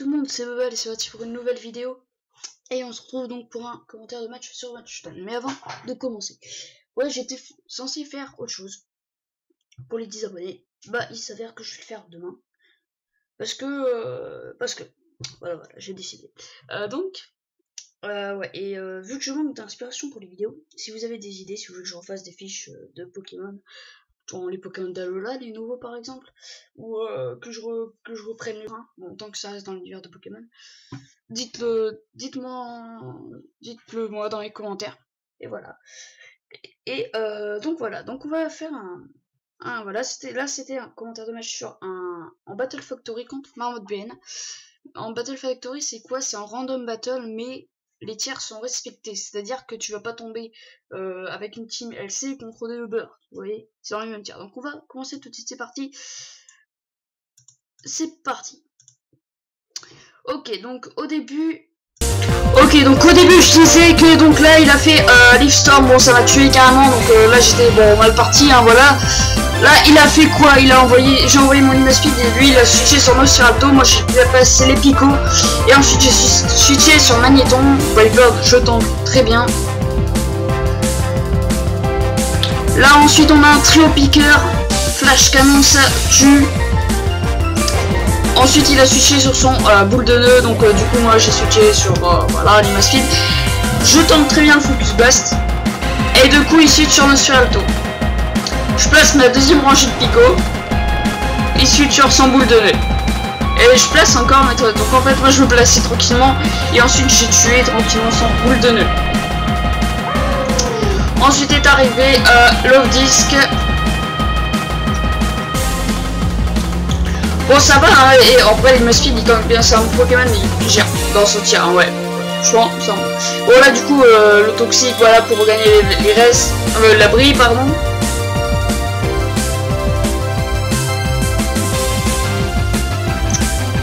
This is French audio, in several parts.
tout le monde, c'est Bebel et c'est parti pour une nouvelle vidéo. Et on se retrouve donc pour un commentaire de match sur Matchstone. Mais avant de commencer, ouais, j'étais censé faire autre chose pour les 10 abonnés. Bah, il s'avère que je vais le faire demain. Parce que, voilà, j'ai décidé. Ouais, et vu que je manque d'inspiration pour les vidéos, si vous avez des idées, si vous voulez que je refasse des fiches de Pokémon, les Pokémon d'Alola, les nouveaux par exemple, ou que je reprenne le train, bon, tant que ça reste dans l'univers de Pokémon, dites-le moi dans les commentaires, et voilà. Et donc voilà, donc on va faire voilà, c'était un commentaire de match sur en Battle Factory contre Marmotte BN. En Battle Factory, c'est quoi? C'est un random battle, mais les tiers sont respectés, c'est-à-dire que tu vas pas tomber avec une team LC contre des Uber, vous voyez, c'est dans les mêmes tiers. Donc on va commencer tout de suite, c'est parti. Ok, donc au début, je disais que donc là il a fait Leaf Storm, bon ça m'a tué carrément, donc là j'étais mal parti, hein, voilà. Là il a fait quoi? J'ai envoyé mon Limaspeed et lui il a switché sur Nosferatu, moi j'ai passé les picots et ensuite j'ai switché sur Magnéton. Viper je tombe très bien. Là ensuite on a un trio piqueur, Flash Canon ça tue. Ensuite il a switché sur son boule de nœud, donc du coup moi j'ai switché sur voilà Limaspeed. Je tente très bien le Focus Blast et du coup il switch sur Nosferatu. Je place ma deuxième rangée de picots, il switch sur son boule de nœud. Et je place encore ma méthode. Donc en fait moi je me plaçais tranquillement et ensuite j'ai tué tranquillement son boule de nœud. Ensuite est arrivé Love Disc. Bon ça va hein, et en vrai Limaspeed il quand bien c'est un Pokémon il gère dans son tir hein, ouais. Franchement ça va. Bon là du coup le toxique voilà pour gagner les restes. L'abri pardon.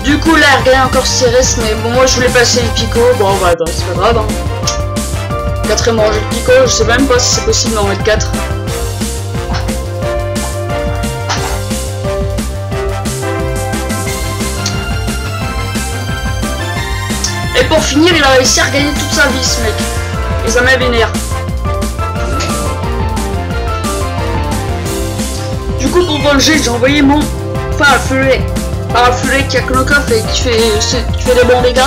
Du coup là elle regagne encore ses restes, mais bon moi je voulais passer les picots, bon bah c'est pas grave hein. 4ème rangée de picots, je sais même pas si c'est possible d'en mettre 4. Et pour finir, il a réussi à regagner toute sa vie, ce mec. Et ça m'a vénère. Du coup, pour venger, j'ai envoyé mon Parafuré qui a Knock-Off et qui fait des bons dégâts.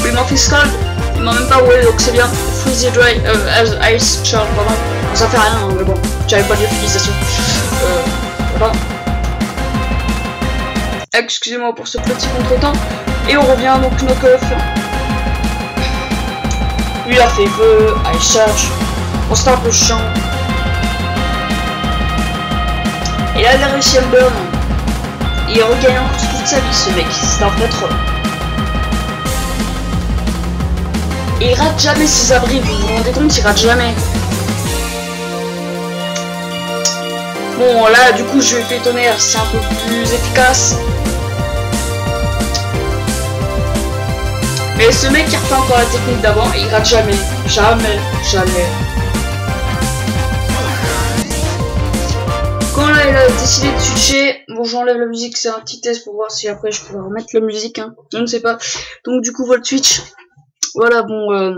Il m'a fait Scald, il m'a même pas roulé, donc c'est bien. Freeze Dry, Ice Charge, pardon. Ça fait rien, hein, mais bon, j'avais pas d'utilisation. Voilà. Excusez-moi pour ce petit contretemps. Et on revient donc Knock-Off. Lui a fait feu, Ice Charge. Bon c'était un peu chiant. Et là il a réussi à le burn. Il regagne encore toute sa vie ce mec, c'est un vrai troll. Et il rate jamais ses abris, vous vous rendez compte, il rate jamais. Bon là du coup je vais faire tonnerre, c'est un peu plus efficace. Mais ce mec qui refait encore la technique d'avant, il rate jamais. Jamais. Quand là il a décidé de switcher, bon j'enlève la musique, c'est un petit test pour voir si après je pourrais remettre la musique, hein. Je ne sais pas. Donc du coup Volt Switch. Voilà bon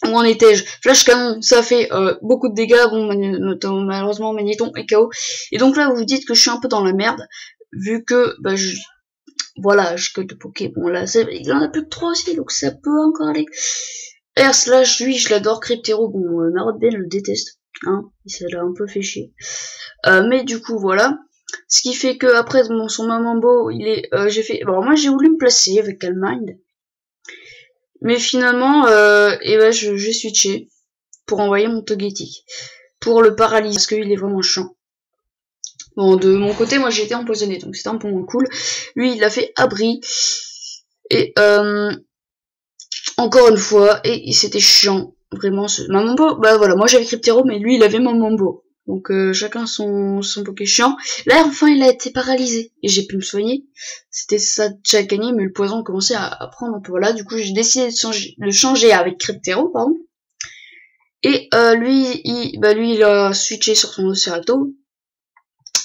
où en étais-je? Flash Canon, ça fait beaucoup de dégâts, bon notamment malheureusement Magnéton est KO. Et donc là vous vous dites que je suis un peu dans la merde, vu que bah voilà, je que de Poké, bon là, il en a plus que 3 aussi, donc ça peut encore aller. R/, lui, je l'adore, Cryptero, bon, Marmotte BN le déteste, hein, ça l'a un peu fait chier. Mais du coup, voilà. Ce qui fait que, après, bon, son Mamambo, il est, j'ai fait, bon, moi, j'ai voulu me placer avec Calmind. Mais finalement, et ben, j'ai switché pour envoyer mon Togetic. Pour le paralyser, parce qu'il est vraiment chiant. Bon, de mon côté, moi j'ai été empoisonné, donc c'était un peu moins cool. Lui, il a fait abri. Et encore une fois, et c'était chiant. Vraiment, Mamambo, bah voilà, moi j'avais Cryptero, mais lui il avait Mamambo. Donc chacun son Poké chiant. Là, enfin, il a été paralysé. Et j'ai pu me soigner. C'était ça déjà gagné, mais le poison commençait à prendre un peu. Voilà, du coup j'ai décidé de changer avec Cryptero, pardon. Et lui, il a switché sur son Nosferatu.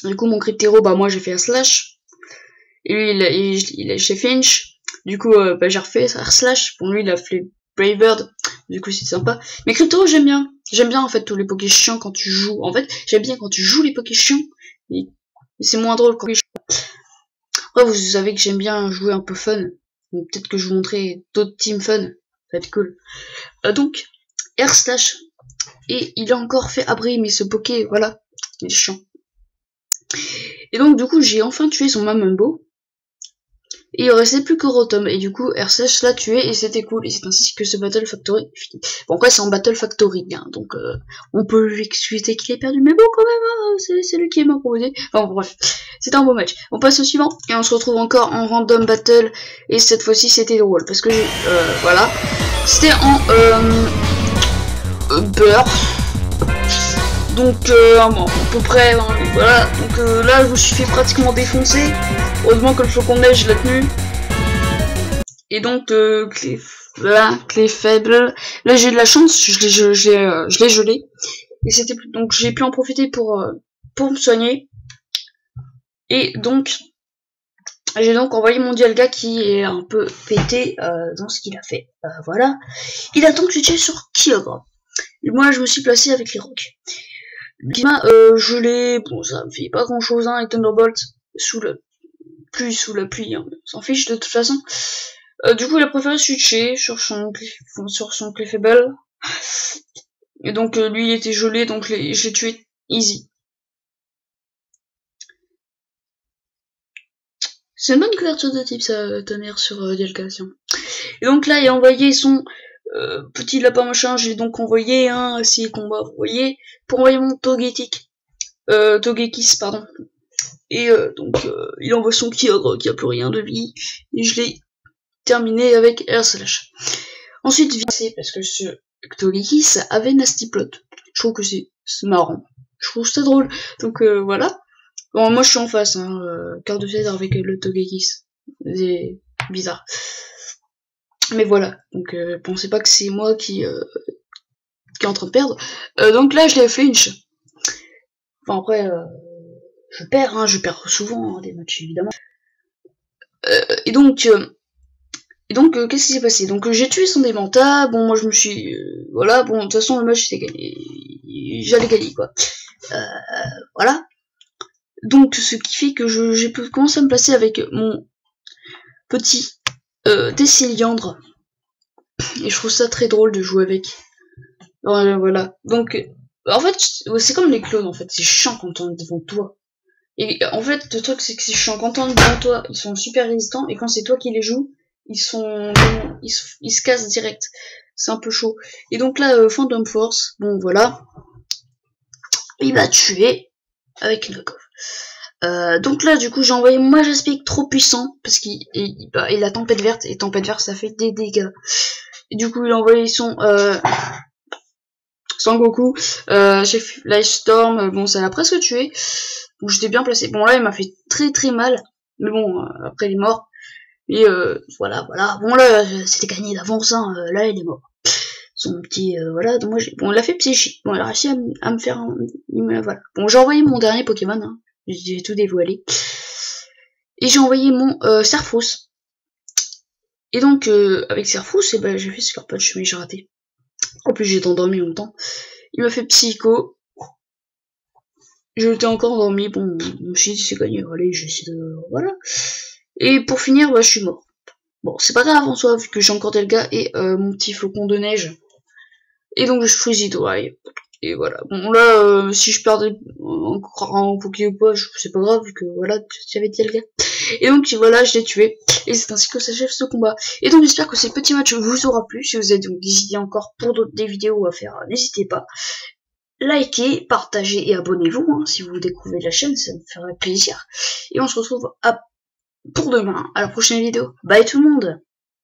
Du coup, mon Cryptero, bah moi j'ai fait un slash. Et lui, il est chez Finch. Du coup, j'ai refait R/Slash. Pour lui, il a fait Bravebird. Du coup, c'est sympa. Mais Crypto, j'aime bien. J'aime bien, en fait, tous les Poké chiants quand tu joues. En fait, j'aime bien quand tu joues les Poké chiants. Mais c'est moins drôle quand tu joues. Après, vous savez que j'aime bien jouer un peu fun. Donc, peut-être que je vous montrerai d'autres teams fun. Ça va être cool. Donc, R/Slash. Et il a encore fait abri, mais ce Poké, voilà. Il est chiant. Et donc, du coup, j'ai enfin tué son Mamambo. Et il restait plus que Rotom. Et du coup, R/Slash l'a tué et c'était cool. Et c'est ainsi que ce Battle Factory est fini. Bon, après, c'est en Battle Factory, hein, donc on peut lui excuser qu'il ait perdu. Mais bon, quand même, hein, c'est lui qui m'a proposé. Enfin, bref, c'était un beau match. On passe au suivant. Et on se retrouve encore en Random Battle. Et cette fois-ci, c'était drôle. Parce que, voilà. C'était en Beurre. Donc, à peu près, hein, voilà. Donc là, je me suis fait pratiquement défoncer. Heureusement que le flocon de neige, je l'ai tenu. Et donc, clé faible. Là, j'ai de la chance, je l'ai gelé. Et c'était donc, j'ai pu en profiter pour me soigner. Et donc, j'ai donc envoyé mon Dialga qui est un peu pété dans ce qu'il a fait. Voilà. Il a donc switché sur Kyogre. Et moi, je me suis placé avec les rocs. Climat gelé, bon ça me fait pas grand chose hein, avec Thunderbolt sous la pluie, hein, on s'en fiche de toute façon. Du coup il a préféré switcher sur son clé faible. Et donc lui il était gelé donc je l'ai tué easy. C'est une bonne couverture de type ça, tonnerre sur Dialcation. Et donc là il a envoyé son petit lapin machin, j'ai donc envoyé un si combat, vous voyez, pour envoyer mon Togetic. Togekiss, pardon. Et donc il envoie son Kyogre qui a plus rien de vie. Et je l'ai terminé avec R/Slash. Ensuite, vite parce que ce Togekiss avait Nasty Plot. Je trouve que c'est marrant. Je trouve ça drôle. Donc voilà. Bon, moi je suis en face, hein, carte de fédère avec le Togekiss. C'est bizarre. Mais voilà. Donc pensez pas que c'est moi qui est en train de perdre. Donc là je l'ai flinch. Enfin après, je perds souvent hein, des matchs évidemment. Et donc qu'est-ce qui s'est passé? Donc j'ai tué son Démenta, bon moi je me suis... voilà, bon de toute façon le match était gagné. J'allais gagner quoi. Voilà. Donc ce qui fait que j'ai pu commencer à me placer avec mon petit Tessiliandre. Et je trouve ça très drôle de jouer avec. Voilà. Donc en fait c'est comme les clones en fait, c'est chiant quand on est devant toi. Et en fait le truc c'est que c'est chiant quand on est devant toi, ils sont super résistants et quand c'est toi qui les joues, ils se cassent direct. C'est un peu chaud. Et donc là Phantom Force, bon voilà. Il m'a tué avec une knock-off. Donc là du coup j'ai envoyé mon Majaspic trop puissant parce qu'il a tempête verte et tempête verte ça fait des dégâts. Et du coup il a envoyé son Sangoku, j'ai fait Lightstorm, bon ça l'a presque tué, donc j'étais bien placé. Bon là il m'a fait très très mal, mais bon après il est mort. Et voilà. Bon là c'était gagné d'avance, hein, là il est mort. Son petit voilà, donc moi bon il a fait psychique, bon il a réussi à me faire voilà. Bon j'ai envoyé mon dernier Pokémon, hein. J'ai tout dévoilé. Et j'ai envoyé mon Serfrousse. Et donc avec Serfrousse, et ben j'ai fait Scorpatch, mais j'ai raté. En plus j'étais endormi en même temps. Il m'a fait Psycho. J'étais encore endormi, bon, je me suis dit c'est gagné, allez, j'essaie de... voilà. Et pour finir, bah je suis mort. Bon, c'est pas grave en soi, vu que j'ai encore Delga et mon petit flocon de neige. Et donc je freeze Dry. Et voilà. Bon là, si je perdais encore en Poké ou pas, c'est pas grave, vu que voilà, j'avais Delga. Et donc voilà, je l'ai tué. Et c'est ainsi que s'achève ce combat. Et donc j'espère que ces petits matchs vous aura plu. Si vous avez donc des idées encore pour des vidéos à faire, n'hésitez pas. Likez, partagez et abonnez-vous hein, si vous découvrez la chaîne, ça me ferait plaisir. Et on se retrouve pour demain, à la prochaine vidéo. Bye tout le monde!